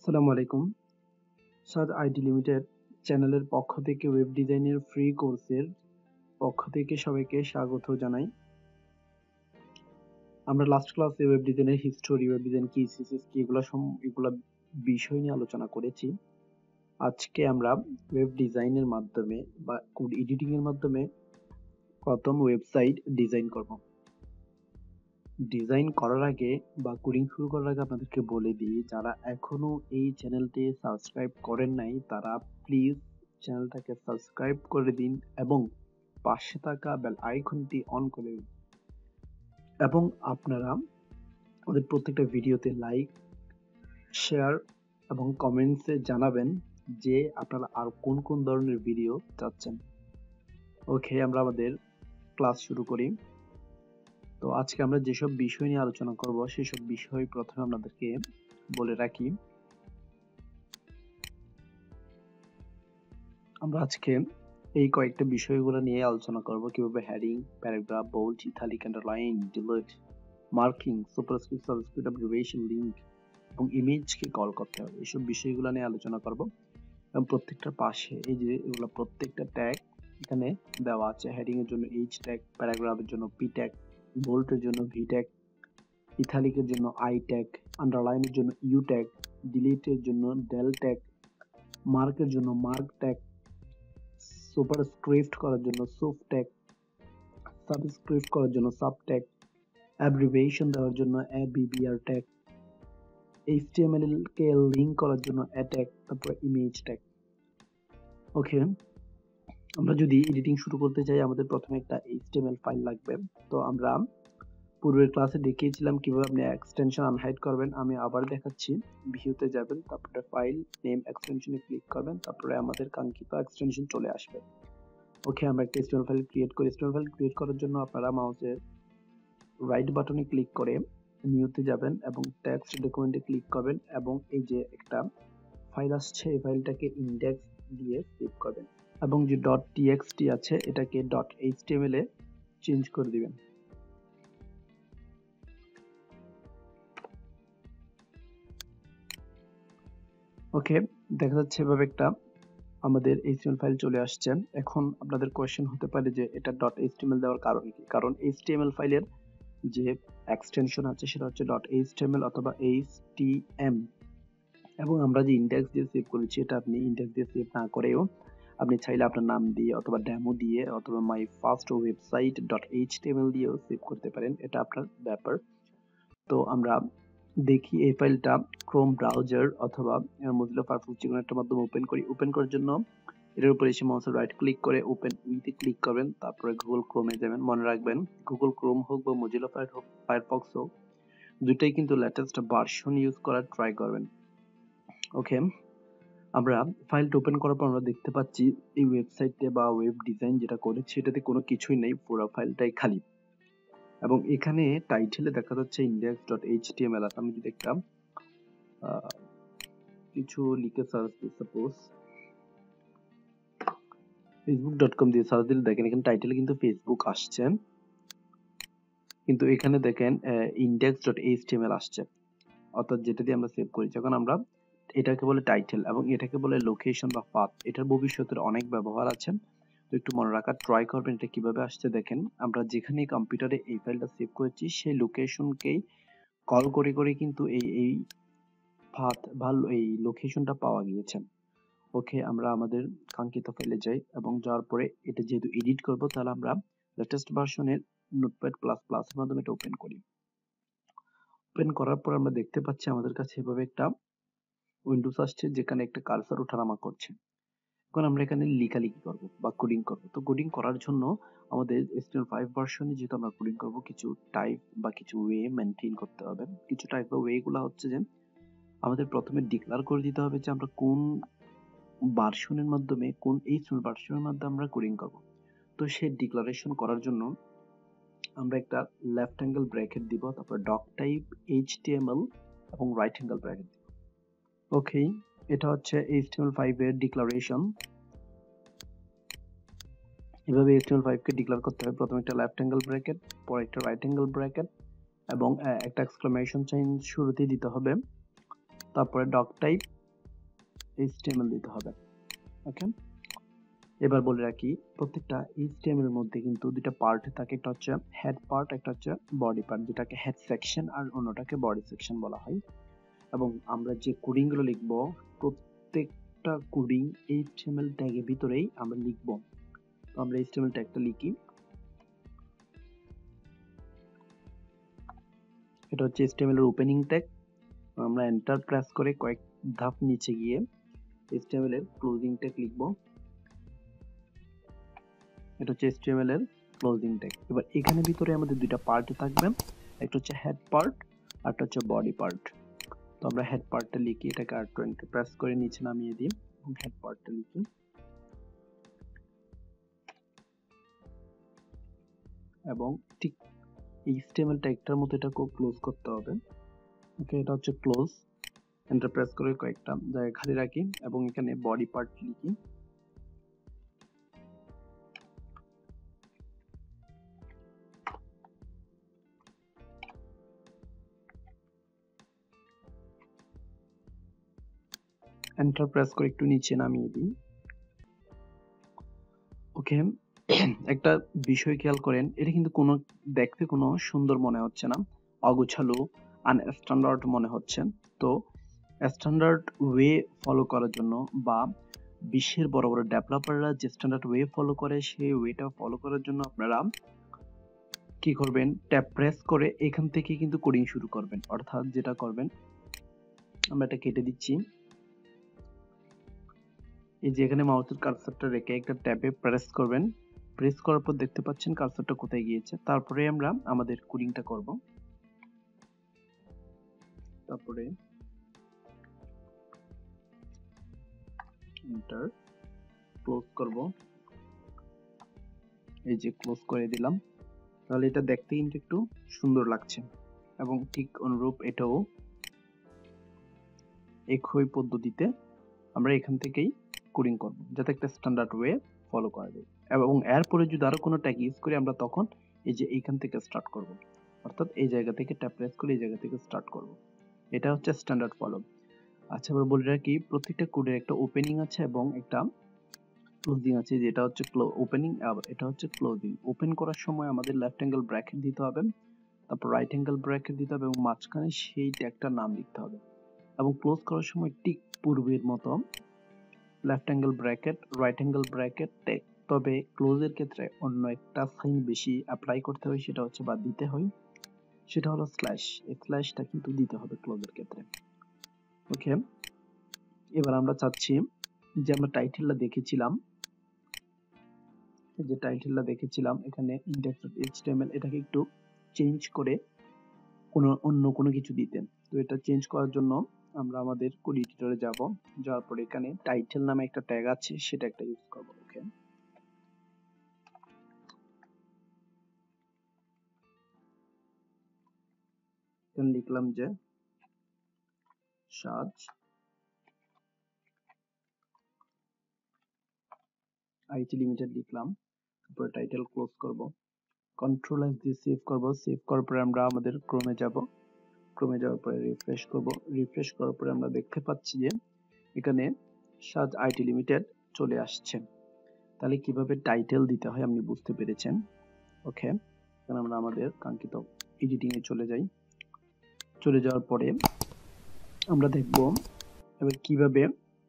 আসসালামু আলাইকুম। সাদ IT limited চ্যানেলের পক্ষ থেকে ওয়েব ডিজাইনের ফ্রি কোর্সের পক্ষ থেকে সবাইকে স্বাগত জানাই। আমরা লাস্ট ক্লাসে ওয়েব ডিজাইনের হিস্টোরি, ওয়েব ডিজাইন কি, সিএসএস কি, এগুলা বিষয় নিয়ে আলোচনা করেছি। আজকে আমরা ওয়েব ডিজাইনের মাধ্যমে বা কোড এডিটিং এর মাধ্যমে প্রথম ওয়েবসাইট ডিজাইন করব। ডিজাইন করার আগে বা কোডিং শুরু করার আগে আপনাদেরকে বলে দিই, যারা এখনো এই চ্যানেলটি সাবস্ক্রাইব করেন নাই তারা প্লিজ চ্যানেলটাকে সাবস্ক্রাইব করে দিন এবং পাশে থাকা বেল আইকনটি অন করে দিন। এবং আপনারা আমাদের প্রত্যেকটা ভিডিওতে লাইক, শেয়ার এবং কমেন্টসে জানাবেন যে আপনারা আর কোন কোন ধরনের ভিডিও চাচ্ছেন। ওকে, আমরা আমাদের ক্লাস শুরু করি। তো আজকে আমরা যেসব বিষয় নিয়ে আলোচনা করব সেসব বিষয় প্রথমে আপনাদেরকে বলে রাখি। আমরা আজকে এই কয়েকটা বিষয়গুলো নিয়ে আলোচনা করব, কিভাবে heading, paragraph, bold, italic, underline, delete, marking, superscript, subscript, abbreviation, link এবং ইমেজকে কল করতে হবে, এইসব বিষয়গুলো নিয়ে আলোচনা করব। এবং প্রত্যেকটার পাশে এই যে এগুলো প্রত্যেকটা ট্যাগ এখানে দেওয়া আছে। হেডিং এর জন্য এইচ ট্যাগ, প্যারাগ্রাফের জন্য পি ট্যাগ, বোল্ডের জন্য ভি ট্যাগ, ইটালিকের জন্য আই ট্যাগ, আন্ডারলাইনের জন্য ইউ ট্যাগ, ডিলিটের জন্য ডেল ট্যাগ, মার্কের জন্য মার্ক ট্যাগ, সুপারস্ক্রিপ্ট করার জন্য সুপ ট্যাগ, সাবস্ক্রিপ্ট করার জন্য সাব ট্যাগ, অ্যাব্রিভিয়েশন দেওয়ার জন্য এবিবিআর ট্যাগ, এইচটিএমএল কে লিংক করার জন্য এ ট্যাগ, তারপর ইমেজ ট্যাগ। ওকে, আমরা যদি এডিটিং শুরু করতে চাই আমাদের প্রথমে একটা এইচটিএমএল ফাইল লাগবে। তো আমরা পূর্বের ক্লাসে দেখিয়েছিলাম কিভাবে আপনি এক্সটেনশন আনহাইড করবেন। আমি আবার দেখাচ্ছি। ভিউতে যাবেন, তারপরে ফাইল নেম এক্সটেনশনে ক্লিক করবেন, তারপরে আমাদের কাঙ্ক্ষিত এক্সটেনশন চলে আসবে। ওকে, আমরা একটা HTML ফাইল ক্রিয়েট করি। HTML ফাইল ক্রিয়েট করার জন্য আপনারা মাউসের রাইট বাটনে ক্লিক করে নিউতে যাবেন এবং টেক্সট ডকুমেন্টে ক্লিক করবেন এবং এই যে একটা ফাইল আসছে এই ফাইলটাকে ইন্ডেক্স দিয়ে সেভ করবেন এবং যে .txt আছে এটাকে .html এ চেঞ্জ করে দিবেন। ওকে, দেখা যাচ্ছে এভাবে একটা আমাদের HTML ফাইল চলে আসছে। এখন আপনাদের কোয়েশ্চেন হতে পারে যে এটা .html দেওয়ার কারণ কি? কারণ HTML ফাইলের যে এক্সটেনশন আছে সেটা হচ্ছে .html অথবা htm এবং আমরা যে ইন্ডেক্স দিয়ে সেভ করেছি এটা আপনি ইন্ডেক্স দিয়ে সেভ না করেও আপনি চাইলে আপনার নাম দিয়ে অথবা ডেমো দিয়ে অথবা মাই ফার্স্ট ওয়েবসাইট .html দিয়েও সেভ করতে পারেন, এটা আপনার ব্যাপার। তো আমরা দেখি এই ফাইলটা ক্রোম ব্রাউজার অথবা মোজিলা ফায়ারফক্স যে কোনো একটা মাধ্যমে ওপেন করি। ওপেন করার জন্য এটার উপরে এসে মাউসের রাইট ক্লিক করে ওপেন উইথে ক্লিক করবেন, তারপরে গুগল ক্রোমে যাবেন। মনে রাখবেন গুগল ক্রোম হোক বা মোজিলা ফায়ারফক্স হোক দুটাই কিন্তু লেটেস্ট ভার্সন ইউজ করার ট্রাই করবেন। ওকে, আমরা ফাইলটা ওপেন করার পর আমরা দেখতে পাচ্ছি এই ওয়েবসাইটে বা ওয়েব ডিজাইন যেটা করেছি এটাতে কোনো কিছুই নেই, পুরো ফাইলটাই খালি এবং এখানে টাইটেলে দেখা যাচ্ছে index.html। আমি যদি একটা কিছু লিখে সার্চ দিই, সাপোজ facebook.com দিয়ে সার্চ দিলে দেখেন এখানে টাইটেলে কিন্তু ফেসবুক আসছে, কিন্তু এখানে দেখেন index.html আসছে, অর্থাৎ যেটা দিয়ে আমরা সেভ করি। যখন আমরা এটাকে বলে টাইটেল এবং এটাকে বলে লোকেশন বা পাথ, এটার ভবিষ্যতের অনেক ব্যবহার আছে, তো একটু মনে রাখার ট্রাই করবেন এটা কিভাবে আসছে। দেখেন আমরা যেখানে কম্পিউটারে এই ফাইলটা সেভ করেছি সেই লোকেশনকেই কল করে করে কিন্তু এই পাথ বা এই লোকেশনটা পাওয়া গিয়েছে। ওকে, আমরা আমাদের কাঙ্ক্ষিত ফাইলে যাই এবং যাওয়ার পরে এটা যেহেতু এডিট করব তাহলে আমরা লেটেস্ট ভার্সনের নোটপ্যাড প্লাস প্লাস এর মাধ্যমে এটা ওপেন করি। ওপেন করার পর আমরা দেখতে পাচ্ছি আমাদের কাছে এভাবে একটা উইন্ডোজ আসছে যেখানে একটা কার্সর ওঠানামা করছে। এখন আমরা এখানে লেখালেখি করব বা কোডিং করব। তো কোডিং করার জন্য আমাদের HTML5 ভার্সনে যেহেতু আমরা কোডিং করব কিছু টাইপ বা কিছু ওয়ে মেনটেন করতে হবে। কিছু টাইপ বা ওয়ে গুলো হচ্ছে যে আমাদের প্রথমে ডিক্লেয়ার করে দিতে হবে যে আমরা কোন ভার্সনের মাধ্যমে কোন HTML ভার্সনের মাধ্যমে আমরা কোডিং করব। তো সেই ডিক্লারেশন করার জন্য আমরা একটা লেফট অ্যাঙ্গেল ব্র্যাকেট দিব, তারপর ডক টাইপ HTML এবং রাইট অ্যাঙ্গেল ব্র্যাকেট দিব। ওকে, এটা হচ্ছে HTML5 এর ডিক্লারেশন। এভাবে HTML5 কে ডিক্লেয়ার করতে হবে। প্রথমে একটা লেফট অ্যাঙ্গেল ব্র্যাকেট, পরে একটা রাইট অ্যাঙ্গেল ব্র্যাকেট এবং একটা এক্সক্লেমেশন সাইন শুরুতেই দিতে হবে। তারপরে ডক টাইপ HTML দিতে হবে। ওকে, এবার বলে রাখি প্রত্যেকটা HTML এর মধ্যে কিন্তু দুইটা পার্ট থাকে, একটা হচ্ছে হেড পার্ট, একটা হচ্ছে বডি পার্ট, যেটাকে হেড সেকশন আর অন্যটাকে বডি সেকশন বলা হয়। এবং আমরা যে কোডিং গুলো লিখবো প্রত্যেকটা কোডিং HTML ট্যাগের ভিতরেই আমরা লিখবো। তো আমরা HTML ট্যাগটা লিখি, এটা হচ্ছে HTML এর ওপেনিং ট্যাগ। আমরা এন্টার প্রেস করে কয়েক ধাপ নিচে গিয়ে HTML এর ক্লোজিং ট্যাগ লিখবো। এটা হচ্ছে HTML এর ক্লোজিং ট্যাগ। এবার এখানে ভিতরে আমাদের দুইটা পার্ট থাকবে, একটা হচ্ছে হেড পার্ট আর একটা হচ্ছে বডি পার্ট। তো আমরা হেড পার্টটা লিখি, এটাকে R20 প্রেস করে নিচে নামিয়ে দিই এবং হেড পার্টটা লিখি এবং ঠিক HTML ট্যাগটার মতো এটাকে ক্লোজ করতে হবে। ওকে, এটা হচ্ছে ক্লোজ। এন্টার প্রেস করে কয়েকটা জায়গা খালি রাখি এবং এখানে বডি পার্ট লিখি। এন্টার প্রেস করে একটু নিচে নামিয়ে দিই। ওকে, একটা বিষয় খেয়াল করেন, এটা কিন্তু কোনো দেখতে কোনো সুন্দর মনে হচ্ছে না, অগোছালো আনস্ট্যান্ডার্ড মনে হচ্ছে। তো স্ট্যান্ডার্ড ওয়ে ফলো করার জন্য বা বিশ্বের বড় বড় ডেভেলপাররা যে স্ট্যান্ডার্ড ওয়ে ফলো করে সেই ওয়েটা ফলো করার জন্য আপনারা কি করবেন, ট্যাব প্রেস করে এখান থেকে কিন্তু কোডিং শুরু করবেন। অর্থাৎ যেটা করবেন, আমরা এটা কেটে দিচ্ছি, এই যে এখানে মাউসের কার্সারটা রেখে একটা ট্যাবে প্রেস করবেন। প্রেস করার পর দেখতে পাচ্ছেন কার্সারটা কোথায় গিয়েছে। তারপরে আমরা আমাদের কোডিংটা করব। তারপরে এন্টার, ক্লোজ করব, এই যে ক্লোজ করে দিলাম। তাহলে এটা দেখতে কিন্তু একটু সুন্দর লাগছে এবং ঠিক অনুরূপ এটাও একই পদ্ধতিতে আমরা এখান থেকেই কোডিং করব, যাতে একটা স্ট্যান্ডার্ড ওয়ে ফলো করা যায়। এবং এরপরে যদি আরো কোনো ট্যাগ ইউজ করি আমরা তখন এই যে এইখান থেকে স্টার্ট করব, অর্থাৎ এই জায়গা থেকে ট্যাব প্রেস করে এই জায়গা থেকে স্টার্ট করব। এটা হচ্ছে স্ট্যান্ডার্ড ফলো। আচ্ছা, এবার বলে রাখি প্রত্যেকটা কোডের একটা ওপেনিং আছে এবং একটা ক্লোজিং আছে, যেটা হচ্ছে ওপেনিং আর এটা হচ্ছে ক্লোজিং। ওপেন করার সময় আমাদের লেফট অ্যাঙ্গেল ব্র্যাকেট দিতে হবে, তারপর রাইট অ্যাঙ্গেল ব্র্যাকেট দিতে হবে এবং মাঝখানে সেই ট্যাগটার নাম লিখতে হবে। এবং ক্লোজ করার সময় ঠিক পূর্বের মতো left angle bracket, right angle bracket, tag. তবে ক্লোজের ক্ষেত্রে অন্য একটা সাইন বেশি অ্যাপ্লাই করতে হয়, সেটা হচ্ছে বা দিতে হয়, সেটা হলো স্ল্যাশ। এই স্ল্যাশটা কিন্তু দিতে হবে ক্লোজের ক্ষেত্রে। ওকে, এবার আমরা চাচ্ছি যে আমরা টাইটেলটা দেখেছিলাম, যে টাইটেলটা দেখেছিলাম এখানে index.html, এটাকে একটু চেঞ্জ করে অন্য কোনো কিছু দিতেন। তো এটা চেঞ্জ করার জন্য আমরা আমাদের কোড এডিটরে যাব, যাওয়ার পরে এখানে টাইটেল নামে একটা ট্যাগ আছে, সেটা একটা ইউজ করব। ওকে, এখানে লিখলাম যে সাজ আইটি লিমিটেড লিখলাম, তারপরে টাইটেল ক্লোজ করব, কন্ট্রোল এস দিয়ে সেভ করব। সেভ করার পরে আমরা আমাদের ক্রোমে যাব, ক্রোমে যাওয়ার পরে রিফ্রেশ করব। রিফ্রেশ করার পরে আমরা দেখতে পাচ্ছি যে এখানে সাজ আইটি লিমিটেড চলে আসছে। তাহলে কিভাবে টাইটেল দিতে হয় আপনি বুঝতে পেরেছেন। ওকে, এখন আমরা আমাদের কাঙ্ক্ষিত এডিটিং এ চলে যাই। চলে যাওয়ার পরে আমরা দেখব এবার কিভাবে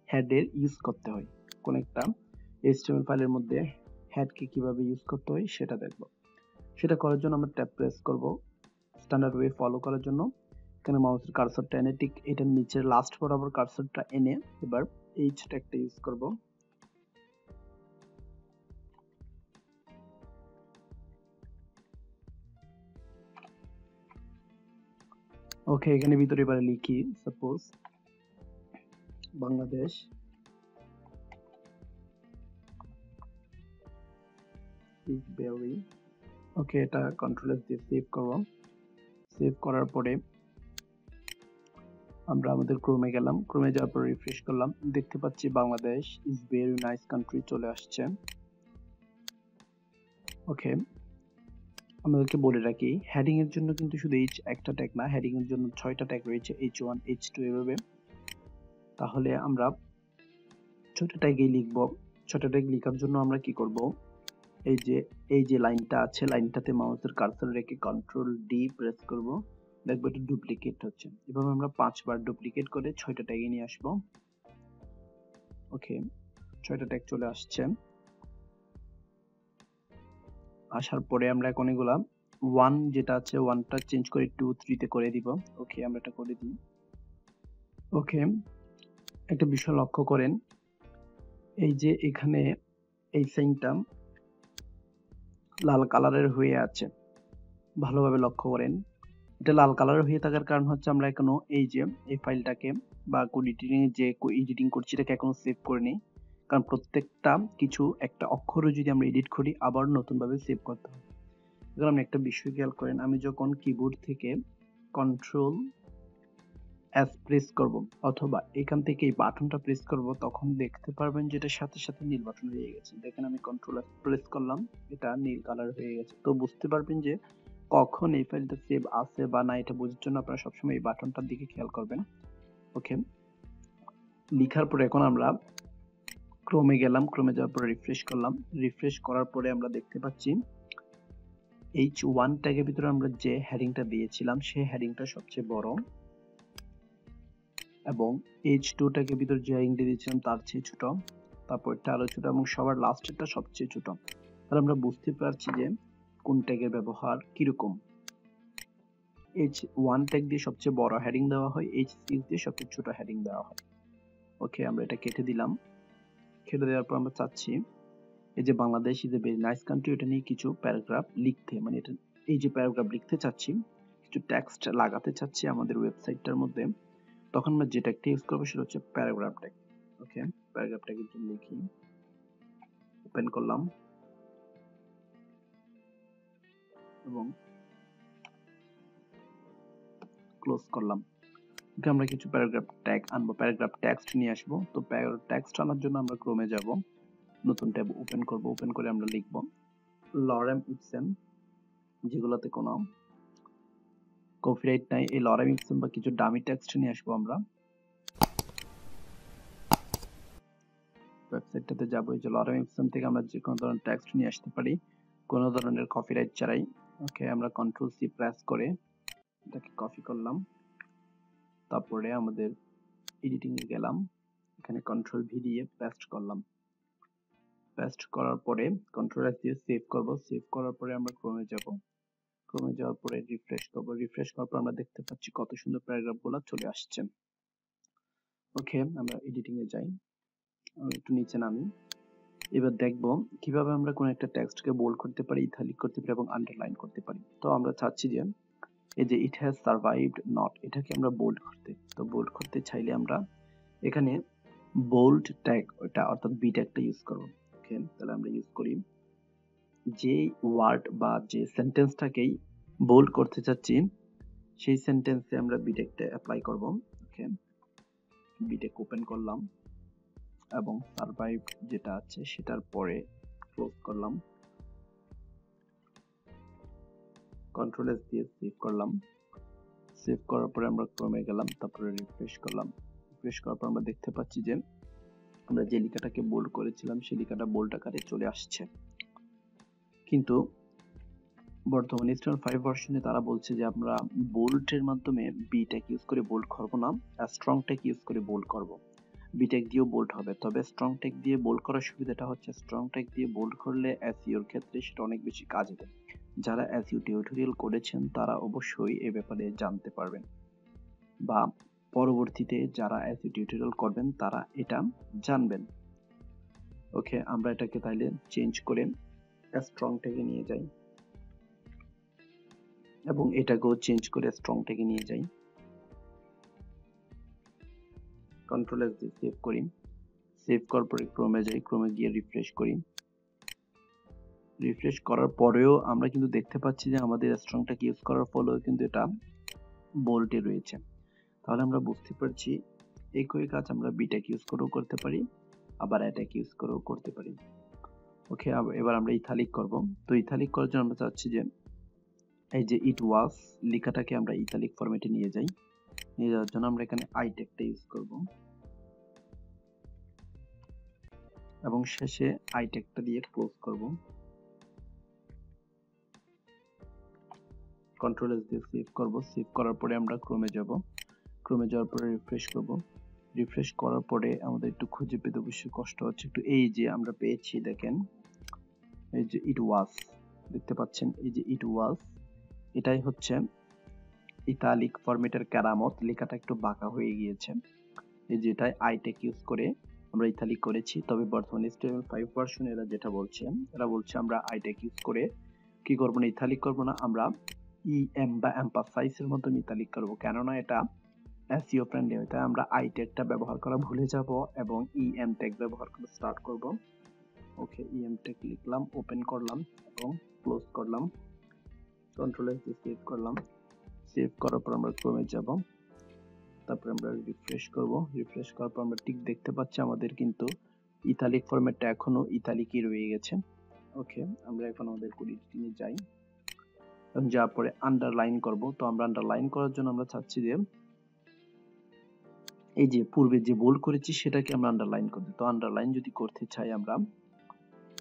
হেডের ইউজ করতে হয়, কোন একটা HTML ফাইলের মধ্যে হেডকে কিভাবে ইউজ করতে হয় সেটা দেখব। সেটা করার জন্য আমরা ট্যাব প্রেস করব স্ট্যান্ডার্ড ওয়ে ফলো করার জন্য। এখানে মাউসের কার্সরটা এনে ঠিক এটার নিচের লাস্ট বরাবর কার্সরটা এনে এবার এইচ ট্যাগটা ইউজ করব। ওকে, এখানে ভিতরে এবারে লিখি সাপোজ বাংলাদেশ ইজ ভেরি। ওকে, এটা কন্ট্রোল এস দিয়ে সেভ করব। সেভ করার পরে আমরা আমাদের ক্রোমে গেলাম, ক্রোমে যাওয়ার পর রিফ্রেশ করলাম, দেখতে পাচ্ছি Bangladesh is very nice country চলে আসছে। ওকে, আমাদেরকে বলে রাখি হেডিং এর জন্য কিন্তু শুধু এইচ একটা ট্যাগ না, হেডিং এর জন্য 6টা ট্যাগ রয়েছে, H1 H2 এভাবে। তাহলে আমরা ছোট ট্যাগেই লিখব। ছোট ট্যাগ লেখার জন্য আমরা কি করব, এই যে লাইনটা আছে, লাইনটাতে মাউসের কার্সর রেখে কন্ট্রোল ডি প্রেস করব, দেখবো এটা ডুপ্লিকেট হচ্ছে। এভাবে আমরা 5 বার ডুপ্লিকেট করে 6টা ট্যাগে নিয়ে আসব। ওকে, 6টা ট্যাগ চলে আসছে। আসার পরে আমরা এখন এগুলা 1 যেটা আছে 1টা চেঞ্জ করে 2 3 তে করে দিব। ওকে, আমরা এটা করে দিই। ওকে, একটা বিষয় লক্ষ্য করেন, এই যে এখানে এই সাইনটা লাল কালারের হয়ে আছে, ভালোভাবে লক্ষ্য করেন। এটা লাল কালারের হয়ে থাকার কারণ হচ্ছে আমরা এখনো এই যে এই ফাইলটাকে বা কোড এডিটিং করছি এটাকে এখনো সেভ করিনি। কারণ প্রত্যেকটা কিছু একটা অক্ষরও যদি আমরা এডিট করি আবার নতুন ভাবে সেভ করতে হবে। এখন আপনি একটা বিষয় খেয়াল করেন, আমি যখন কিবোর্ড থেকে কন্ট্রোল এস প্রেস করব অথবা এখান থেকে এই বাটনটা প্রেস করব, তখন দেখতে পারবেন যে এটার সাথে সাথে নীল বাটন হয়ে গেছে। দেখেন আমি কন্ট্রোল এস প্রেস করলাম, এটা নীল কালার হয়ে গেছে। তো বুঝতে পারবেন যে কখন এই ফাইলটা সেভ আছে বা না, এটা বোঝার জন্য আপনারা সবসময় এই বাটনটার দিকে খেয়াল করবেন। ওকে, লেখার পরে এখন আমরা ক্রোমে গেলাম, ক্রোমে যাওয়ার পরে রিফ্রেশ করলাম। রিফ্রেশ করার পরে আমরা দেখতে পাচ্ছি H1 ট্যাগের ভিতরে আমরা যে হেডিংটা দিয়েছিলাম সেই হেডিংটা সবচেয়ে বড়, এবং H2 ট্যাগের ভিতরে যে হেডিংটা দিয়েছিলাম তার চেয়ে ছোট, তারপরটা আরো ছোট, এবং সবার লাস্টেরটা সবচেয়ে ছোট। তাহলে আমরা বুঝতে পারছি যে কোন ট্যাগের ব্যবহার কিরকম। H1 ট্যাগ দিয়ে সবচেয়ে বড় হেডিং দেওয়া হয়, H6 দিয়ে সবচেয়ে ছোট হেডিং দেওয়া হয়। ওকে, আমরা এটা কেটে দিলাম। কেটে দেওয়ার পর আমরা চাচ্ছি এই যে Bangladesh is a very nice country, এটা নিয়ে কিছু প্যারাগ্রাফ লিখতে, মানে এটা এই যে প্যারাগ্রাফ লিখতে চাচ্ছি, কিছু টেক্সট লাগাতে চাচ্ছি আমাদের ওয়েবসাইটটার মধ্যে, তখন আমরা যে ট্যাগটা ইউজ করবো সেটা হচ্ছে প্যারাগ্রাফ ট্যাগ। ওকে, প্যারাগ্রাফ ট্যাগের জন্য লিখি, ওপেন করলাম এবং ক্লোজ করলাম। আমরা কিছু প্যারাগ্রাফ ট্যাগ আনবো, প্যারাগ্রাফ টেক্সট নিয়ে আসবো। তো প্যারাগ্রাফ টেক্সট আনার জন্য আমরা ক্রোমে যাব, নতুন ট্যাব ওপেন করব, ওপেন করে আমরা লিখব লরেম ইপসন, যেগুলোতে কোনো কপিরাইট নাই, এই লরেম ইপসন বা কিছু ডামি টেক্সট নিয়ে আসবো। আমরা ওয়েবসাইটটাতে যাব, এই যে লরেম ইপসন থেকে আমরা যে কোনো ধরনের টেক্সট নিয়ে আসতে পারি কোনো ধরনের কপিরাইট ছাড়াই। ওকে, আমরা কন্ট্রোল সি প্রেস করে এটাকে কপি করলাম, তারপরে আমাদের এডিটিং এ গেলাম, এখানে কন্ট্রোল ভি দিয়ে পেস্ট করলাম। পেস্ট করার পরে কন্ট্রোল এস দিয়ে সেভ করব। সেভ করার পরে আমরা ক্রোমে যাব, ক্রোমে যাওয়ার পরে রিফ্রেশ করব। রিফ্রেশ করার পর আমরা দেখতে পাচ্ছি কত সুন্দর প্যারাগ্রাফগুলো চলে আসছে। ওকে, আমরা এডিটিং এ যাই, আমি একটু নিচে নামি। এবার দেখব কিভাবে আমরা কোন একটা টেক্সটকে বোল্ড করতে পারি, ইটালিক করতে পারি এবং আন্ডারলাইন করতে পারি। তো আমরা চাচ্ছি যে এই যে ইট হ্যাজ সারভাইভড নট, এটাকে আমরা বোল্ড করতে, তো বোল্ড করতে চাইলে আমরা এখানে বোল্ড ট্যাগ ওটা অর্থাৎ বি ট্যাগটা ইউজ করব। ওকে, তাহলে আমরা ইউজ করি যে ওয়ার্ড বা যে সেন্টেন্সটাকেই বোল্ড করতে চাচ্ছি সেই সেন্টেন্সে আমরা বি ট্যাগটা অ্যাপ্লাই করব। ওকে, বি ট্যাগ ওপেন করলাম এবং সারভাইভ যেটা আছে সেটার পরে ক্লোজ করলাম, কন্ট্রোল এস দিয়ে সেভ করলাম। সেভ করার পরে আমরা ক্রমে গেলাম, তারপরে রিফ্রেশ করলাম। রিফ্রেশ করার পর আমরা দেখতে পাচ্ছি যে আমরা যে লেখাটাকে বোল্ড করেছিলাম সেই লেখাটা বোল্ড আকারে চলে আসছে। কিন্তু বর্তমানে স্টার 5 ভার্সনে তারা বলছে যে আমরা বোল্ডের মাধ্যমে বি ট্যাগ ইউজ করে বোল্ড করব না, স্ট্রং ট্যাগ ইউজ করে বোল্ড করব। বি ট্যাগ দিয়েও বোল্ড হবে, তবে স্ট্রং ট্যাগ দিয়ে বোল্ড করার সুবিধাটা হচ্ছে স্ট্রং ট্যাগ দিয়ে বোল্ড করলে এসইওর ক্ষেত্রে সেটা অনেক বেশি কাজে দেয়। যারা এসইও টিউটোরিয়াল করেছেন তারা অবশ্যই এ ব্যাপারে জানতে পারবেন, বা পরবর্তীতে যারা এসইও টিউটোরিয়াল করবেন তারা এটা জানবেন। ওকে, আমরা এটাকে তাইলে চেঞ্জ করে স্ট্রং ট্যাগে নিয়ে যাই এবং এটাকেও চেঞ্জ করে স্ট্রং ট্যাগে নিয়ে যাই। কন্ট্রোল এস দিয়ে সেভ করি। সেভ করার পরে ক্রোমে যাই, ক্রোমে গিয়ে রিফ্রেশ করি। রিফ্রেশ করার পরেও আমরা কিন্তু দেখতে পাচ্ছি যে আমাদের স্ট্রং ট্যাগ ইউজ করার ফলেও কিন্তু এটা বোল্ডে রয়েছে। তাহলে আমরা বুঝতে পারছি একই কাজ আমরা বি ট্যাগ ইউজ করেও করতে পারি, আবার এ ট্যাগ ইউজ করেও করতে পারি। ওকে, এবার আমরা ইথালিক করব। তো ইথালিক করার জন্য আমরা চাচ্ছি যে এই যে ইট ওয়াজ লেখাটাকে আমরা ইথালিক ফরম্যাটে নিয়ে যাই। নিয়ে যাওয়ার জন্য আমরা এখানে আই ট্যাগটা ইউজ করব। এবং শেষে আই ট্যাগটা দিয়ে ক্লোজ করব। কন্ট্রোল এস দিয়ে সেভ করব। সেভ করার পরে আমরা ক্রোমে যাব। ক্রোমে যাওয়ার পরে রিফ্রেশ করব। রিফ্রেশ করার পরে আমাদের একটু খুঁজে পেতে অবশ্যই কষ্ট হচ্ছে একটু। এই যে আমরা পেয়েছি, দেখেন এই যে ইট ওয়াজ, দেখতে পাচ্ছেন এই যে ইট ওয়াজ, এটাই হচ্ছে ইতালিক ফরম্যাটের কেরামত, লেখাটা একটু বাঁকা হয়ে গিয়েছে। এই যে এটাই আইটেক ইউজ করে আমরা ইতালিক করেছি। তবে বর্তমানে HTML5 ভার্সনে এরা যেটা বলছে, এরা বলছে আমরা আইটেক ইউজ করে কি করব না, ইতালিক করব না, আমরা ইএম বা এম্পাসাইজের মাধ্যমে ইতালিক করব, কেননা এটা এসইও ফ্রেন্ডলি হয়। তাই আমরা আই ট্যাগটা ব্যবহার করা ভুলে যাব এবং ইএম ট্যাগ ব্যবহার করা স্টার্ট করব। ওকে, ইএম ট্যাগ লিখলাম, ওপেন করলাম এবং ক্লোজ করলাম। কন্ট্রোল এস দিয়ে সেভ করলাম। সেভ করার পর আমরা ক্রোমে যাব। তারপরে আমরা রিফ্রেশ করব। রিফ্রেশ করার পর আমরা ঠিক দেখতে পাচ্ছি আমাদের কিন্তু ইতালিক ফরম্যাটটা এখনো ইতালিকই রয়ে গেছে। ওকে, আমরা এখন আমাদের কোড এডিটিংয়ে যাই এবং যাওয়ার পরে আন্ডারলাইন করব। তো আমরা আন্ডারলাইন করার জন্য আমরা চাচ্ছি যে এই যে পূর্বে যে বোল্ড করেছি সেটাকে আমরা আন্ডারলাইন করব। তো আন্ডারলাইন যদি করতে চাই আমরা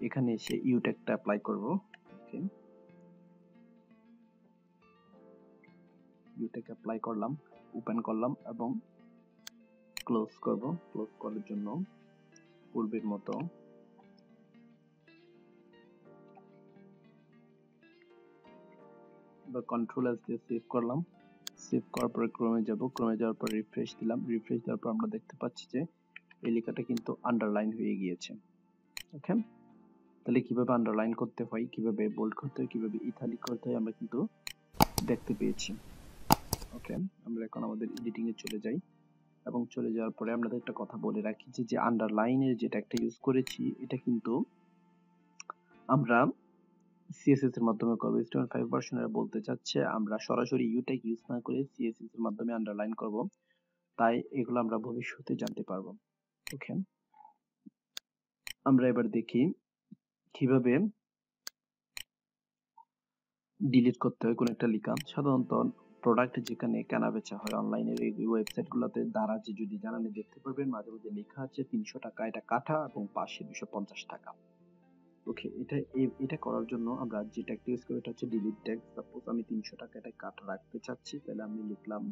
এখানে এসে ইউ ট্যাগটা অ্যাপ্লাই করব। ওকে, ইউ ট্যাগ অ্যাপ্লাই করলাম, ওপেন করলাম এবং ক্লোজ করব। ক্লোজ করার জন্য পূর্বের মতো কন্ট্রোল এস দিয়ে সেভ করলাম। সেভ করার পরে ক্রোমে যাব। ক্রোমে যাওয়ার পর রিফ্রেশ দিলাম। রিফ্রেশ দেওয়ার পর আমরা দেখতে পাচ্ছি যে এই লেখাটা কিন্তু আন্ডারলাইন হয়ে গিয়েছে। ওকে, তাহলে কিভাবে আন্ডারলাইন করতে হয়, কিভাবে বোল্ড করতে হয়, কিভাবে ইতালিক করতে হয় আমরা কিন্তু দেখতে পেয়েছি। ওকে, আমরা এখন আমাদের এডিটিং এ চলে যাই এবং চলে যাওয়ার পরে আপনাদের একটা কথা বলে রাখি যে আন্ডারলাইনের যেটা একটা ইউজ করেছি এটা কিন্তু আমরা সিএসএস এর মাধ্যমে করব। HTML5 ভার্সনের বলতে চাচ্ছে আমরা সরাসরি ইউ ট্যাগ ইউজ না করে সিএসএস এর মাধ্যমে আন্ডারলাইন করব। তাই এগুলো আমরা ভবিষ্যতে জানতে পারবো। ওকে, আমরা এবার দেখি কিভাবে ডিলিট করতে হয় কোন একটা লেখা। সাধারণত প্রোডাক্ট যেখানে কেনা বেচা হয় অনলাইনের এই ওয়েবসাইট গুলোতে দারাজে যদি জানানি দেখতে পারবেন মাঝে মাঝে লেখা আছে 300 টাকা এটা কাটা এবং পাশে 250 টাকা। ওকে, এটা করার জন্য আমরা যে ট্যাগটা ইউজ করি এটা হচ্ছে ডিলিট ট্যাগ। সাপোজ আমি 300 টাকা এটা কাটা রাখতে চাচ্ছি, তাহলে আমি লিখলাম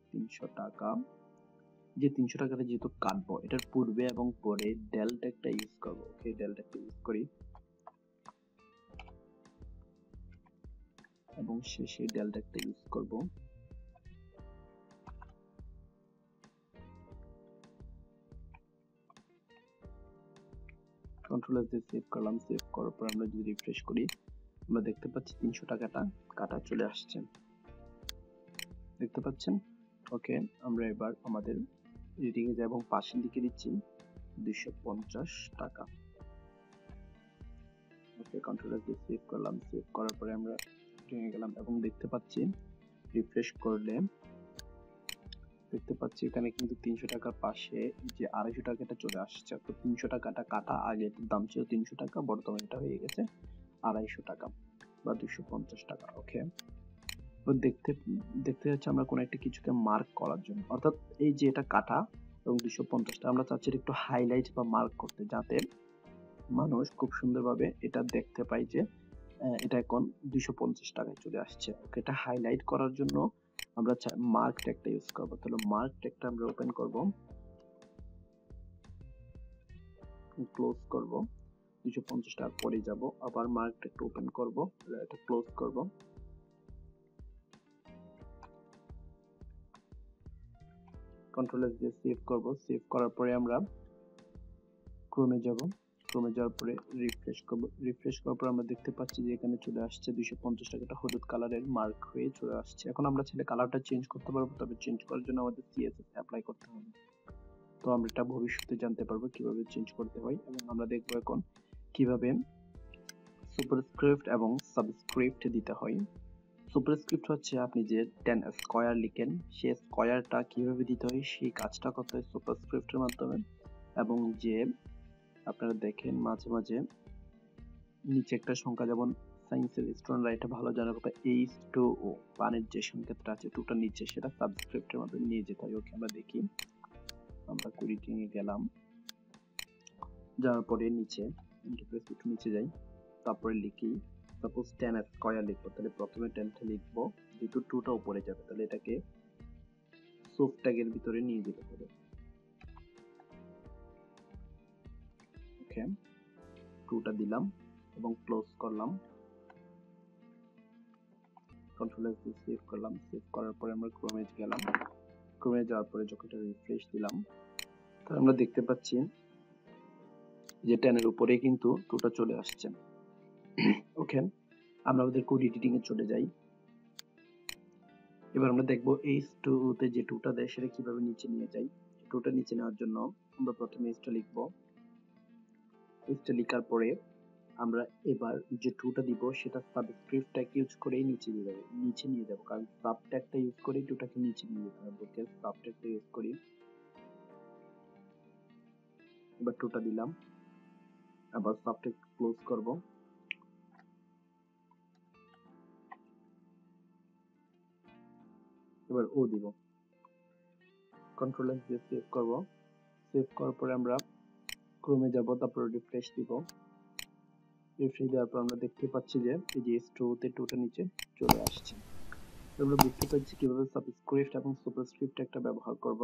300 টাকা। যে 300 টাকাটা যেহেতু কাটবো এটার পূর্বে এবং পরে ডেল ট্যাগটা ইউজ করবো। ওকে, ডেল ট্যাগটা ইউজ করি এবং শেষে ডেল ট্যাগটা ইউজ করব। কন্ট্রোল এস দিয়ে সেভ করলাম। সেভ করার পর আমরা যদি রিফ্রেশ করি আমরা দেখতে পাচ্ছি 300 টাকাটা কাটা চলে আসছে, দেখতে পাচ্ছেন। ওকে, আমরা এবার আমাদের এডিটিং এ যাই এবং পাশে লিখে দিচ্ছি 250 টাকা। ওকে, কন্ট্রোল এস দিয়ে সেভ করলাম। সেভ করার পরে আমরা এডিটিং এ গেলাম এবং দেখতে পাচ্ছি রিফ্রেশ করলে দেখতে পাচ্ছি এখানে কিন্তু 300 টাকার পাশে যে 250 টাকাটা চলে আসছে। তো 300 টাকাটা কাটা, আগে এটার দাম ছিল 300 টাকা, বর্তমানে এটা হয়ে গেছে 250 টাকা বা 250 টাকা। ওকে, তো দেখতে দেখতে যাচ্ছে আমরা কোনো একটা কিছুকে মার্ক করার জন্য, অর্থাৎ এই যে এটা কাটা এবং 250 টাকা আমরা চাচ্ছি একটু হাইলাইট বা মার্ক করতে, যাতে মানুষ খুব সুন্দরভাবে এটা দেখতে পায় যে এটা এখন 250 টাকায় চলে আসছে। ওকে, এটা হাইলাইট করার জন্য আমরা মার্ক ট্যাগটা ইউজ করব। তাহলে মার্ক ট্যাগটা আমরা ওপেন করব, ক্লোজ করব, 250 টাকা পরে যাব, আবার মার্ক ট্যাগটা ওপেন করব, এটা ক্লোজ করব। কন্ট্রোল এস দিয়ে সেভ করব। সেভ করার পরে আমরা ক্রোমে যাব। ক্রোমে যাওয়ার পরে রিফ্রেশ করব। রিফ্রেশ করার পর আমরা দেখতে পাচ্ছি যে এখানে চলে আসছে 250 টাকাটা হলুদ কালারের মার্ক হয়ে চলে আসছে। এখন আমরা চাইলে কালারটা চেঞ্জ করতে পারবো, তবে চেঞ্জ করার জন্য আমাদের সিএসএস অ্যাপ্লাই করতে হবে। তো আমরা এটা ভবিষ্যতে জানতে পারবো কিভাবে চেঞ্জ করতে হয় এবং আমরা দেখবো এখন কিভাবে সুপারস্ক্রিপ্ট এবং সাবস্ক্রিপ্ট দিতে হয়। সুপারস্ক্রিপ্ট হচ্ছে আপনি যে 10 স্কয়ার লিখেন সেই স্কয়ারটা কিভাবে দিতে হয় সেই কাজটা করতে হয় সুপারস্ক্রিপ্টের মাধ্যমে। এবং যে আপনারা দেখেন মাঝে মাঝে নিচে একটা সংখ্যা, যেমন সায়েন্সের স্টুডেন্টরা এটা ভালো জানার কথা, H2O পানির যে সংকেতটা আছে টুটার নিচে, সেটা সাবস্ক্রিপ্টের মাধ্যমে নিয়ে যেতে হয়। ওকে, আমরা দেখি, আমরা এডিটিং এ গেলাম যাওয়ার পরে নিচে প্রেস একটু নিচে যাই, তারপরে লিখি সাপোজ 10 স্কয়ার লিখবো, তাহলে প্রথমে 10টা লিখবো, যেহেতু 2টা উপরে যাবে তাহলে এটাকে সোফ ট্যাগের ভিতরে নিয়ে যেতে হবে। ওকে, 2টা দিলাম এবং ক্লোজ করলাম, কন্ট্রোল এস দিয়ে সেভ করলাম। সেভ করার পরে আমরা ক্রোমে গেলাম, ক্রোমে যাওয়ার পরে যখন এটা রিফ্রেশ দিলাম, তাহলে আমরা দেখতে পাচ্ছি যে 10 এর উপরে কিন্তু 2টা চলে আসছে। ওকে, আমরা আমাদের কোড এডিটিং এ চলে যাই। এবার আমরা দেখবো H2 তে যে 2টা দেয় সেটা কিভাবে নিচে নিয়ে যাই। 2টা নিচে নেওয়ার জন্য আমরা প্রথমে H টা লিখবো। H টা লেখার পরে আমরা এবার যে 2টা দিব সেটা সাবস্ক্রিপ্ট ট্যাগ ইউজ করে নিচে নিয়ে যাব, কারণ সাব ট্যাগটা ইউজ করে 2টাকে নিচে নিয়ে যেতে হবে। ওকে, সাব ট্যাগটা ইউজ করি। এবার 2টা দিলাম, আবার সাব ট্যাগ ক্লোজ করব। এবার ও দিব, কন্ট্রোল এস দিয়ে সেভ করব। সেভ করার পরে আমরা ক্রোমে যাব, তারপর রিফ্রেশ দিব। রিফ্রেশ দেওয়ার পর আমরা দেখতে পাচ্ছি যে এই যে H2 তে 2টা নিচে চলে আসছে। আমরা বুঝতে পারছি কিভাবে সাবস্ক্রিপ্ট এবং সুপারস্ক্রিপ্ট একটা ব্যবহার করব।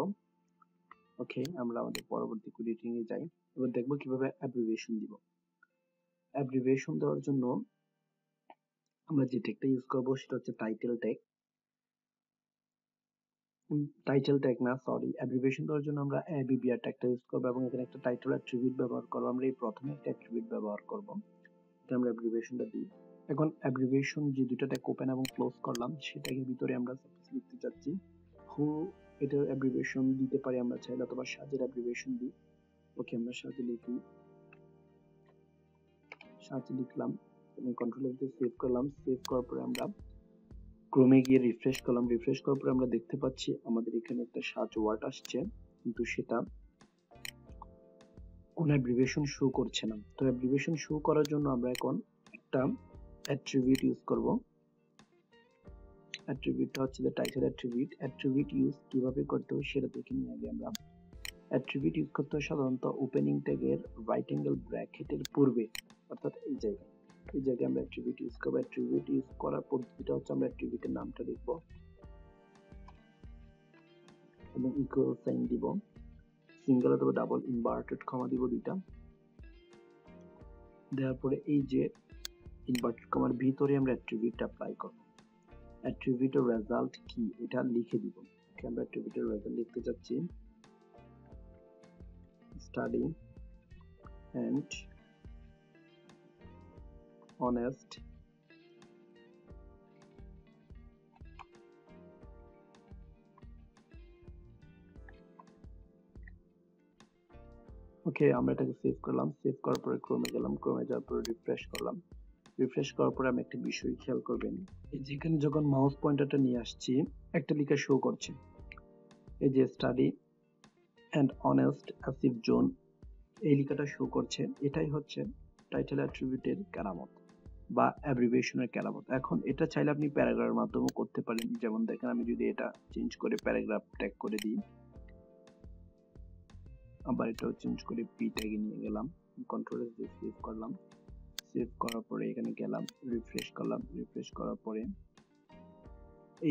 ওকে, আমরা আমাদের পরবর্তী কোড এডিটিং এ যাই। এবার দেখব কিভাবে অ্যাব্রিভিয়েশন দিব। অ্যাব্রিভিয়েশন দেওয়ার জন্য আমরা যে ট্যাগটা ইউজ করব সেটা হচ্ছে টাইটেল ট্যাগ। টাইটেল ট্যাগ না, সরি, অ্যাব্রিভিয়েশন দেওয়ার জন্য আমরা ABBR ট্যাগটা ইউজ করব এবং এখানে একটা টাইটেল অ্যাট্রিবিউট ব্যবহার করব। আমরা এই প্রথমে একটা অ্যাট্রিবিউট ব্যবহার করব, এটা আমরা অ্যাব্রিভিয়েশনটা দিই। এখন অ্যাব্রিভিয়েশন যে দুটো ট্যাগ ওপেন এবং ক্লোজ করলাম সেটার ভিতরে আমরা সাপোজ লিখতে চাচ্ছি হু, এটা অ্যাব্রিভিয়েশন দিতে পারি আমরা চাইলে, অথবা সাজের অ্যাব্রিভিয়েশন দিই। ওকে, আমরা সাজে লিখি, সাজে লিখলাম এবং কন্ট্রোল এস দিয়ে সেভ করলাম। সেভ করার পরে আমরা ক্রোমে গিয়ে রিফ্রেশ করলাম। রিফ্রেশ করার পরে আমরা দেখতে পাচ্ছি আমাদের এখানে একটা সাজ ওয়ার্ড আসছে, কিন্তু সেটা কোনো অ্যাব্রিভিয়েশন শো করছে না। তো অ্যাব্রিভিয়েশন শো করার জন্য আমরা এখন একটা অ্যাট্রিবিউট ইউজ করব। অ্যাট্রিবিউটটা হচ্ছে যে টাইটেল অ্যাট্রিবিউট। অ্যাট্রিবিউট ইউজ কিভাবে করতে হয় সেটা দেখে নিই আগে আমরা। অ্যাট্রিবিউট ইউজ করতে হয় সাধারণত ওপেনিং ট্যাগের রাইট অ্যাঙ্গেল ব্র্যাকেটের পূর্বে, অর্থাৎ এই জায়গায় আমরা অ্যাট্রিবিউট ইউজ করব। অ্যাট্রিবিউট ইউজ করার পদ্ধতিটা হচ্ছে আমরা অ্যাট্রিবিউটের নামটা লিখব এবং ইকুয়াল সাইন দিব, সিঙ্গেল অথবা ডাবল ইনভার্টেড কমা দিব দুইটা। দেওয়ার পরে এই যে ইনভার্টেড কমার ভিতরে আমরা অ্যাট্রিবিউটটা অ্যাপ্লাই করব। অ্যাট্রিবিউটের রেজাল্ট কি এটা লিখে দিব। আমরা অ্যাট্রিবিউটের রেজাল্ট লিখতে যাচ্ছি স্টাডি and honest ওকে, আমরা এটাকে সেভ করলাম। সেভ করার পরে ক্রোমে গেলাম, ক্রোমে যাওয়ার পরে রিফ্রেশ করলাম। রিফ্রেশ করার পরে আমি একটা বিষয় খেয়াল করবেন, এই যেখানে যখন মাউস পয়েন্টারটা নিয়ে আসছি একটা লেখা শো করছে, এই যে স্টাডি and honest অ্যাসিভ জোন, এই লেখাটা শো করছে। এটাই হচ্ছে টাইটেল অ্যাট্রিবিউটের কেরামত বা অ্যাব্রিভিয়েশনের কেরামত। এখন এটা চাইলে আপনি প্যারাগ্রাফের মাধ্যমেও করতে পারেন। যেমন দেখেন, আমি যদি এটা চেঞ্জ করে প্যারাগ্রাফ ট্যাগ করে দিই, আবার এটাও চেঞ্জ করে পি ট্যাগে নিয়ে গেলাম, কন্ট্রোল এস দিয়ে সেভ করলাম। সেভ করার পরে এখানে গেলাম, রিফ্রেশ করলাম। রিফ্রেশ করার পরে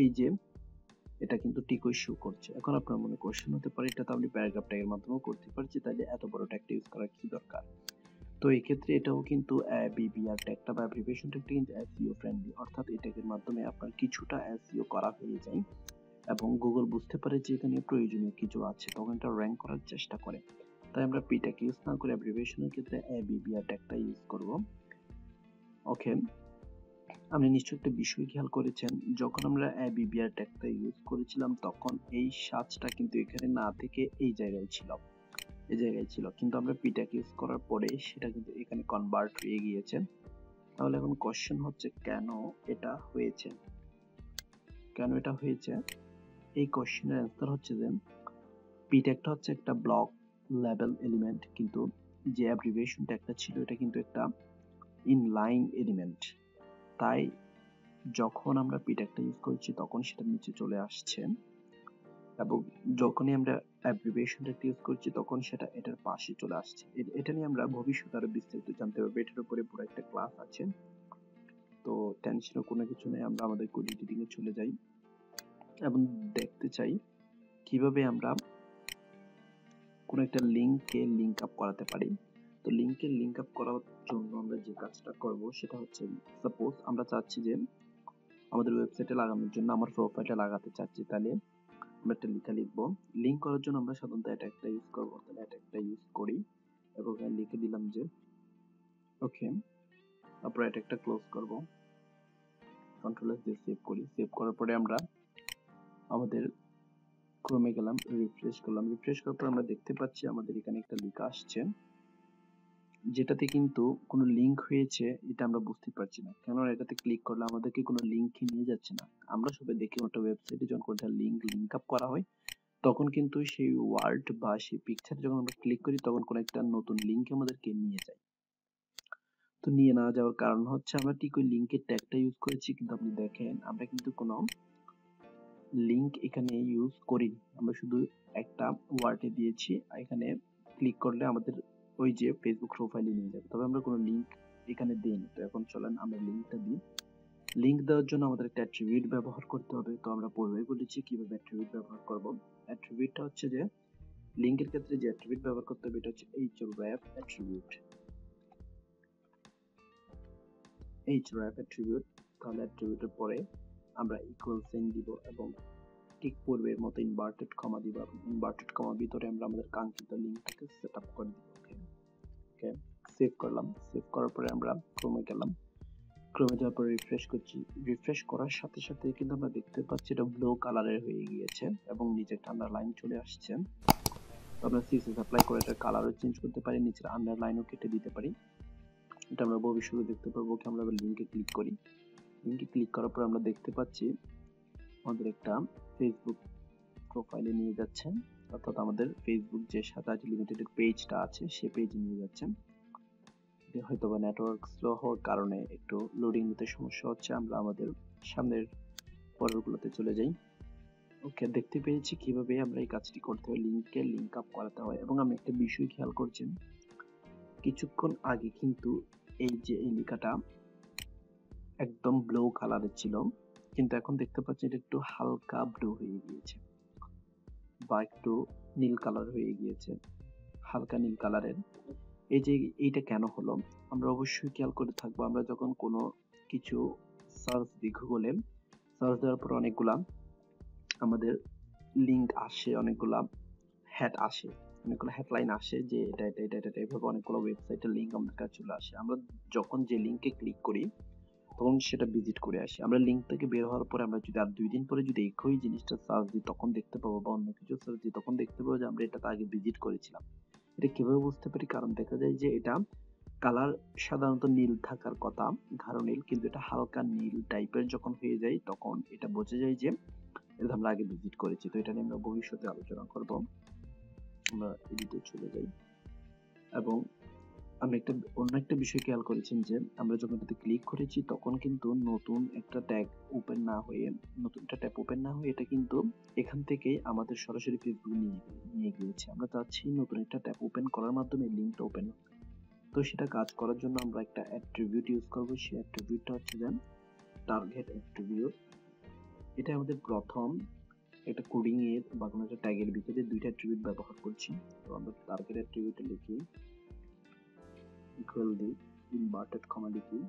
এই যে এটা কিন্তু টিকই শো করছে। এখন আপনার মনে কোশ্চেন হতে পারে এটা তো আমি প্যারাগ্রাফ ট্যাগের মাধ্যমেও করতে পারছি, তাহলে এত বড় ট্যাগটা ইউজ করার কি দরকার? তো এই ক্ষেত্রে এটাও কিন্তু বিবিআর ট্যাগটা বা অ্যাব্রিভিয়েশন ট্যাগটা কিন্তু এসইও ফ্রেন্ডলি, অর্থাৎ এই ট্যাগের মাধ্যমে আপনার কিছুটা এসইও করা হয়ে যায় এবং গুগল বুঝতে পারে যে এখানে প্রয়োজনীয় কিছু আছে, তখন এটা র্যাঙ্ক করার চেষ্টা করে। তাই আমরা পি ট্যাগ ইউজ না করে অ্যাব্রিভিয়েশনের ক্ষেত্রে বিবিআর ট্যাগটা ইউজ করব। ওকে, আপনি নিশ্চয়ই একটা বিষয় খেয়াল করেছেন, যখন আমরা বিবিআর ট্যাগটা ইউজ করেছিলাম তখন এই সাজটা কিন্তু এখানে না থেকে এই জায়গায় ছিল, কিন্তু আমরা পি ট্যাগ ইউজ করার পরে সেটা কিন্তু এখানে কনভার্ট হয়ে গিয়েছে। তাহলে এখন কোশ্চেন হচ্ছে কেন এটা হয়েছে? এই কোশ্চেনের অ্যান্সার হচ্ছে যে পি ট্যাগটা হচ্ছে একটা ব্লক লেভেল এলিমেন্ট, কিন্তু যে অ্যাব্রিভিয়েশন ট্যাগটা ছিল এটা কিন্তু একটা ইনলাইন এলিমেন্ট। তাই যখন আমরা পি ট্যাগটা ইউজ করছি তখন সেটা নিচে চলে আসছে, এবং যখনই আমরা অ্যাব্রিভিয়েশনটা ইউজ করছি তখন সেটা এটার পাশে চলে আসছে। এটা নিয়ে আমরা ভবিষ্যতে আরো বিস্তারিত জানতে পারবো। এটার উপরে পুরো একটা ক্লাস আছে। তো টেনশনের কোনো কিছু নেই, আমরা আমাদের কোড এডিটিং এ চলে যাই এবং দেখতে চাই কিভাবে আমরা কোনো একটা লিংককে লিংক আপ করাতে পারি। তো লিংকের লিংক আপ করার জন্য আমরা যে কাজটা করব সেটা হচ্ছে, সাপোজ আমরা চাচ্ছি যে আমাদের ওয়েবসাইটে লাগানোর জন্য আমার প্রোফাইলে লাগাতে চাচ্ছি, তাহলে আমরা একটা লেখা লিখবো। লিংক করার জন্য আমরা সাধারণত এটা একটা ইউজ করবো, তাহলে এটা একটা ইউজ করি এবং লিখে দিলাম যে ওকে। তারপর এটা একটা ক্লোজ করব, কন্ট্রোল এস দিয়ে সেভ করি। সেভ করার পরে আমরা আমাদের ক্রোমে গেলাম, রিফ্রেশ করলাম। রিফ্রেশ করার পর আমরা দেখতে পাচ্ছি আমাদের এখানে একটা লেখা আসছে, যেটাতে কিন্তু কোনো লিংক হয়েছে এটা আমরা বুঝতে পারছি না, কেননা এটাতে ক্লিক করলে আমাদেরকে কোনো লিংকে নিয়ে যাচ্ছে না। আমরা সবাই দেখি একটা ওয়েবসাইটে যখন কোনো লিংক আপ করা হয় তখন কিন্তু সেই ওয়ার্ড বা সেই পিকচার যখন আমরা ক্লিক করি তখন কোনো একটা নতুন লিংক আমাদেরকে নিয়ে যায়। তো নিয়ে না যাওয়ার কারণ হচ্ছে আমরা ঠিক ওই লিংকের ট্যাগটা ইউজ করেছি, কিন্তু আপনি দেখেন আমরা কিন্তু কোনো লিংক এখানে ইউজ করিনি, আমরা শুধু একটা ওয়ার্ডে দিয়েছি। এখানে ক্লিক করলে আমাদের ওই যে ফেসবুক প্রোফাইলে নিয়ে যাবে, তবে আমরা কোনো লিংক এখানে দিইনি। তো এখন চলেন আমরা লিংকটা দিই। লিংক দেওয়ার জন্য আমাদের একটা অ্যাট্রিবিউট ব্যবহার করতে হবে। তো আমরা পূর্বেই বলেছি কিভাবে অ্যাট্রিবিউট ব্যবহার করব। অ্যাট্রিবিউটটা হচ্ছে যে লিংকের ক্ষেত্রে যে অ্যাট্রিবিউট ব্যবহার করতে হবে এটা হচ্ছে href অ্যাট্রিবিউট। href অ্যাট্রিবিউট, তাহলে অ্যাট্রিবিউটের পরে আমরা ইকুয়াল সাইন দিব এবং ঠিক পূর্বের মতো ইনভার্টেড কমা দিব এবং ইনভার্টেড কমার ভিতরে আমরা আমাদের কাঙ্ক্ষিত লিংকটাকে সেটআপ করে দিব। ওকে, সেভ করলাম। সেভ করার পরে আমরা ক্রোমে গেলাম। ক্রোমে যাওয়ার পরে রিফ্রেশ করছি। রিফ্রেশ করার সাথে সাথে কিন্তু আমরা দেখতে পাচ্ছি এটা ব্লু কালারের হয়ে গিয়েছে এবং নিচে একটা আন্ডারলাইন চলে আসছে। তো আমরা সিএসএস অ্যাপ্লাই করে এটার কালারও চেঞ্জ করতে পারি, নিচের আন্ডারলাইনও কেটে দিতে পারি। এটা আমরা ভবিষ্যতে দেখতে পারবো। কি আমরা লিংকে ক্লিক করি। লিংকে ক্লিক করার পর আমরা দেখতে পাচ্ছি আমাদের একটা ফেসবুক প্রোফাইলে নিয়ে যাচ্ছে, অর্থাৎ আমাদের ফেসবুক যে সাতাশ লিমিটেড পেজটা আছে সে পেজে নিয়ে যাচ্ছেন। হয়তো বা নেটওয়ার্ক স্লো হওয়ার কারণে একটু লোডিং নিতে সমস্যা হচ্ছে, আমরা আমাদের সামনের পর্বগুলোতে চলে যাই। ওকে, দেখতে পেয়েছি কিভাবে আমরা এই কাজটি করতে হয়, লিংকে লিংক আপ করাতে হয়। এবং আমি একটা বিষয় খেয়াল করছেন, কিছুক্ষণ আগে কিন্তু এই যে এই লেখাটা একদম ব্লু কালারের ছিল, কিন্তু এখন দেখতে পাচ্ছি এটা একটু হালকা ব্লু হয়ে গিয়েছে বা একটু নীল কালার হয়ে গিয়েছে, হালকা নীল কালারের। এই যে এইটা কেন হলো আমরা অবশ্যই খেয়াল করে থাকবো। আমরা যখন কোনো কিছু সার্চ দিই গুগলে, সার্চ দেওয়ার পর অনেকগুলা আমাদের লিংক আসে, অনেকগুলা হেডলাইন আসে যে এটা এভাবে অনেকগুলো ওয়েবসাইটের লিংক আমাদের কাছে চলে আসে। আমরা যখন যে লিংকে ক্লিক করি তখন সেটা ভিজিট করে আসি। আমরা লিংক থেকে বের হওয়ার পরে আমরা যদি আর 2 দিন পরে যদি একই জিনিসটা সার্চ দিই তখন দেখতে পাবো, বা অন্য কিছু সার্চ দিই তখন দেখতে পাবো যে আমরা এটাতে আগে ভিজিট করেছিলাম। এটা কিভাবে বুঝতে পারি? কারণ দেখা যায় যে এটা কালার সাধারণত নীল থাকার কথা, গাঢ় নীল, কিন্তু এটা হালকা নীল টাইপের যখন হয়ে যায় তখন এটা বোঝা যায় যে এটা আমরা আগে ভিজিট করেছি। তো এটা নিয়ে আমরা ভবিষ্যতে আলোচনা করব। আমরা এডিটে চলে যাই এবং আমরা অন্য একটা বিষয় খেয়াল করেছেন যে আমরা যখন এটাতে ক্লিক করেছি তখন কিন্তু নতুন একটা ট্যাব ওপেন না হয়ে এটা কিন্তু এখান থেকে আমাদের সরাসরি ফেসবুক নিয়ে গিয়েছে। আমরা চাচ্ছি নতুন একটা ট্যাব ওপেন করার মাধ্যমে লিংকটা ওপেন হোক। তো সেটা কাজ করার জন্য আমরা একটা অ্যাট্রিবিউট ইউজ করব। সেই অ্যাট্রিবিউটটা হচ্ছে যে টার্গেট অ্যাট্রিবিউট। এটা আমাদের প্রথম একটা কোডিং এর বা কোনো একটা ট্যাগের ভিতরে দুইটা অ্যাট্রিবিউট ব্যবহার করছি। তো আমরা টার্গেট অ্যাট্রিবিউটে লিখি ইকুয়াল দি ইনভার্টেড কমা লিখি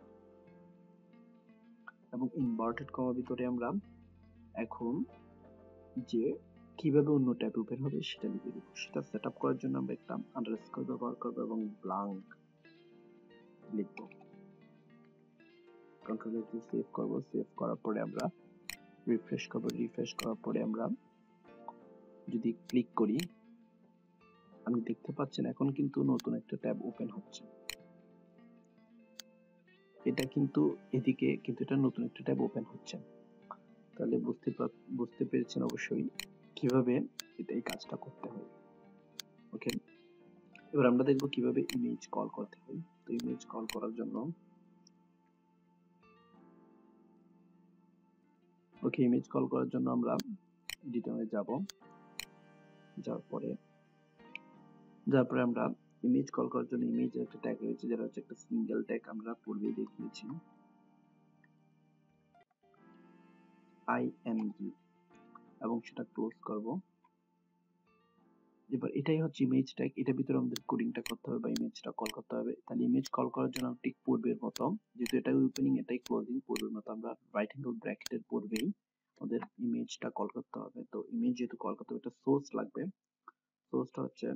এবং ইনভার্টেড কমা ভিতরে আমরা এখন যে কিভাবে অন্য ট্যাব ওপেন হবে সেটা লিখে দেব। সেটা সেটআপ করার জন্য আমরা একটা আন্ডারস্কোর ব্যবহার করব এবং ব্ল্যাঙ্ক লিখব। কন্ট্রোল এস দিয়ে সেভ করব। সেভ করার পরে আমরা রিফ্রেশ করব। রিফ্রেশ করার পরে আমরা যদি ক্লিক করি আপনি দেখতে পাচ্ছেন এখন কিন্তু নতুন একটা ট্যাব ওপেন হচ্ছে। এটা কিন্তু এদিকে কিন্তু এটা নতুন একটা ট্যাব ওপেন হচ্ছে। তাহলে বুঝতে পেরেছেন অবশ্যই কিভাবে এই কাজটা করতে হয়। ওকে, এবার আমরা দেখব কিভাবে ইমেজ কল করতে হয়। তো ইমেজ কল করার জন্য ইমেজ কল করার জন্য আমরা এডিটরে যাব। যাওয়ার পরে আমরা ইমেজ কল করার জন্য ইমেজের একটা ট্যাগ রয়েছে, যেটা হচ্ছে একটা সিঙ্গেল ট্যাগ, আমরা পূর্বেই দেখিয়েছি img, এবং সেটা ক্লোজ করব। এবার এটাই হচ্ছে ইমেজ ট্যাগ, এটার ভিতরে আমাদের কোডিংটা করতে হবে বা ইমেজটা কল করতে হবে। তাহলে ইমেজ কল করার জন্য ঠিক পূর্বের মতো, যেহেতু এটাই ওপেনিং এটাই ক্লোজিং, পূর্বের মতো আমরা রাইট অ্যাঙ্গেল ব্র্যাকেটের পূর্বেই আমাদের ইমেজটা কল করতে হবে। তো ইমেজ যেহেতু কল করতে হবে, এটা সোর্স লাগবে। সোর্সটা হচ্ছে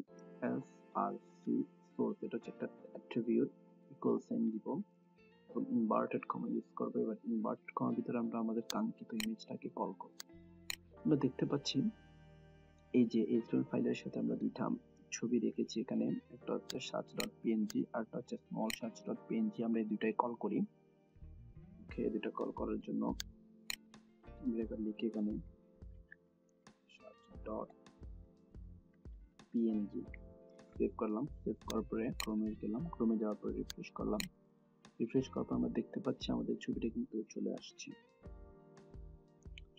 src সোর্স, এটা হচ্ছে একটা অ্যাট্রিবিউট, ইকুয়াল সাইন দিব এবং ইনভার্টেড কমা ইউজ করব। এবার ইনভার্টেড কমার ভিতরে আমরা আমাদের কাঙ্ক্ষিত ইমেজটাকে কল করব। আমরা দেখতে পাচ্ছি এই যে HTML ফাইলের সাথে আমরা দুইটা ছবি রেখেছি এখানে, একটা হচ্ছে search.png আর একটা হচ্ছে small search.png। আমরা এই দুইটাই কল করি। ওকে, দুইটা কল করার জন্য আমরা এবার লিখি এখানে search.png, সেভ করলাম। সেভ করার পরে ক্রোমে গেলাম, ক্রোমে যাওয়ার পরে রিফ্রেশ করলাম। রিফ্রেশ করার পর আমরা দেখতে পাচ্ছি আমাদের ছবিটা কিন্তু চলে আসছে।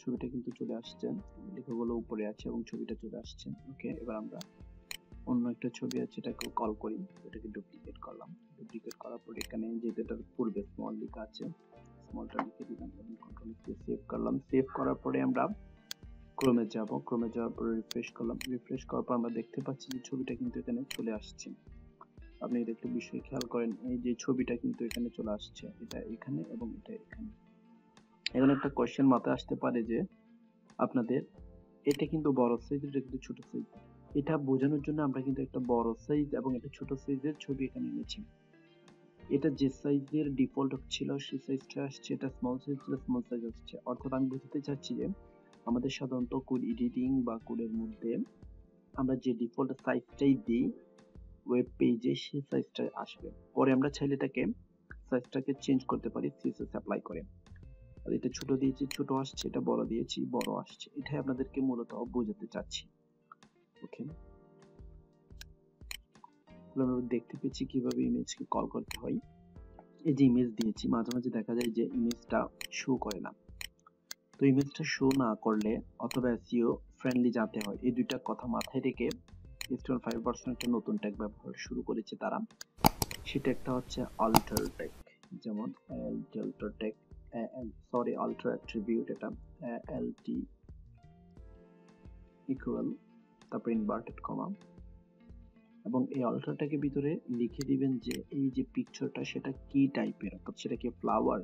ছবিটা কিন্তু চলে আসছে, লেখাগুলো উপরে আছে এবং ছবিটা চলে আসছে। ওকে, এবার আমরা অন্য একটা ছবি আছে, এটাকে কল করি, এটাকে ডুপ্লিকেট করলাম। ডুপ্লিকেট করার পর এখানে যেহেতু এটার পূর্বে স্মল লেখা আছে, স্মলটা লিখে দিলাম এবং কন্ট্রোল দিয়ে সেভ করলাম। সেভ করার পরে আমরা ক্রোমে যাব, ক্রোমে যাওয়ার পরে রিফ্রেশ করলাম। রিফ্রেশ করার পর আমরা দেখতে পাচ্ছি যে ছবিটা কিন্তু এখানে চলে আসছে। আপনি এটা একটু বিষয় খেয়াল করেন, এই যে ছবিটা কিন্তু এখানে চলে আসছে, এটা এখানে এবং এটা এখানে। এখন একটা কোশ্চেন মাথায় আসতে পারে যে আপনাদের এটা কিন্তু বড় সাইজ, এটা কিন্তু ছোট সাইজ। এটা বোঝানোর জন্য আমরা কিন্তু একটা বড় সাইজ এবং একটা ছোট সাইজের ছবি এখানে এনেছি। এটা যে সাইজের ডিফল্ট ছিল সেই সাইজটা আসছে, এটা স্মল সাইজ ছিল স্মল সাইজ আসছে। অর্থাৎ আমি বোঝাতে চাচ্ছি যে আমাদের সাধারণত কোড এডিটিং বা কোডের মধ্যে আমরা যে ডিফল্ট সাইজটাই দিই ওয়েব পেজে, সেই সাইজটাই আসবে। পরে আমরা চাইলে এটাকে সাইজটাকে চেঞ্জ করতে পারি সিএসএস অ্যাপ্লাই করে। আর এটা ছোট দিয়েছি ছোট আসছে, এটা বড় দিয়েছি বড় আসছে। এটাই আপনাদেরকে মূলত বোঝাতে চাচ্ছি। ওকে, আমরা দেখতে পেয়েছি কিভাবে ইমেজকে কল করতে হয়। এই যে ইমেজ দিয়েছি, মাঝে মাঝে দেখা যায় যে ইমেজটা শো করে না। তো ইমেজটা শো না করলে অথবা এসইও ফ্রেন্ডলি যাতে হয়, এই দুইটা কথা মাথায় রেখে HTML5 ভার্সন একটা নতুন ট্যাগ ব্যবহার শুরু করেছে তারা। সেটা একটা হচ্ছে আল্টার ট্যাগ, যেমন alt tag, sorry alt attribute, এটা lt ইকুয়াল তারপর ইনভার্টেড কমা, এবং এই আল্টার ট্যাগের ভিতরে লিখে দিবেন যে এই যে পিকচারটা সেটা কি টাইপের, অর্থাৎ সেটা কি ফ্লাওয়ার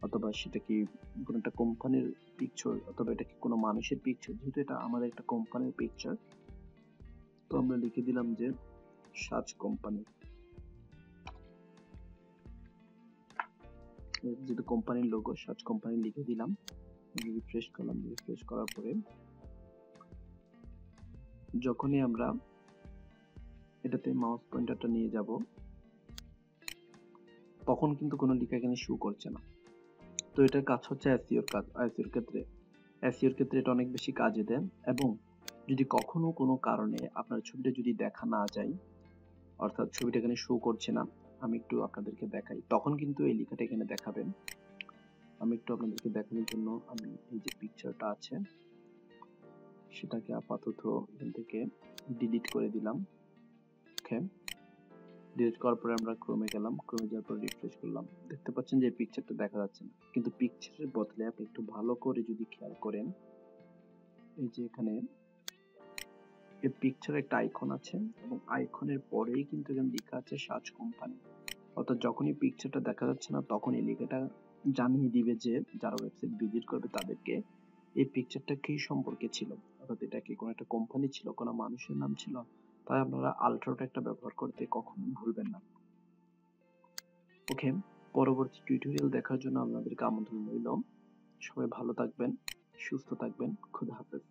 অথবা সেটা কি কোনো একটা কোম্পানির পিকচার অথবা এটা কি কোনো মানুষের পিকচার। যেহেতু এটা আমাদের একটা কোম্পানির পিকচার, তো আমরা লিখে দিলাম যে সাজ কোম্পানি, যেটা কোম্পানির লোগো সাজ কোম্পানি লিখে দিলাম। রিফ্রেশ করলাম। রিফ্রেশ করার পরে যখনই আমরা এটাতে মাউস পয়েন্টারটা নিয়ে যাব তখন কিন্তু কোনো লেখা এখানে শো করছে না। তো এটার কাজ হচ্ছে এসইওর কাজ। এসইওর ক্ষেত্রে এটা অনেক বেশি কাজে দেয়। এবং যদি কখনো কোনো কারণে আপনার ছবিটা যদি দেখা না যায়, অর্থাৎ ছবিটা এখানে শো করছে না, আমি একটু আপনাদেরকে দেখাই, তখন কিন্তু এই লেখাটা এখানে দেখাবেন। আমি একটু আপনাদেরকে দেখানোর জন্য আমি এই যে পিকচারটা আছে সেটাকে আপাতত এখান থেকে ডিলিট করে দিলাম। ওকে, ডিলিট করার পরে আমরা ক্রোমে গেলাম, ক্রোমে যাওয়ার পর রিফ্রেশ করলাম। দেখতে পাচ্ছেন যে পিকচারটা দেখা যাচ্ছে না, কিন্তু পিকচারের বদলে আপনি একটু ভালো করে যদি খেয়াল করেন, এই যে এখানে এই পিকচারে একটা আইকন আছে এবং আইকনের পরেই কিন্তু এখানে লেখা আছে সাজ কোম্পানি। অর্থাৎ যখনই পিকচারটা দেখা যাচ্ছে না তখন এই লেখাটা জানিয়ে দিবে যে যারা ওয়েবসাইট ভিজিট করবে তাদেরকে এই পিকচারটা কি সম্পর্কে ছিল, অর্থাৎ এটা কি কোনো একটা কোম্পানি ছিল, কোনো মানুষের নাম ছিল। তাই আপনারা আল্ট্রা ট্যাগটা ব্যবহার করতে কখনো ভুলবেন না। ওকে, পরবর্তী টিউটোরিয়াল দেখার জন্য আপনাদেরকে আমন্ত্রণ রইল। সবাই ভালো থাকবেন, সুস্থ থাকবেন, খুদা হাফেজ।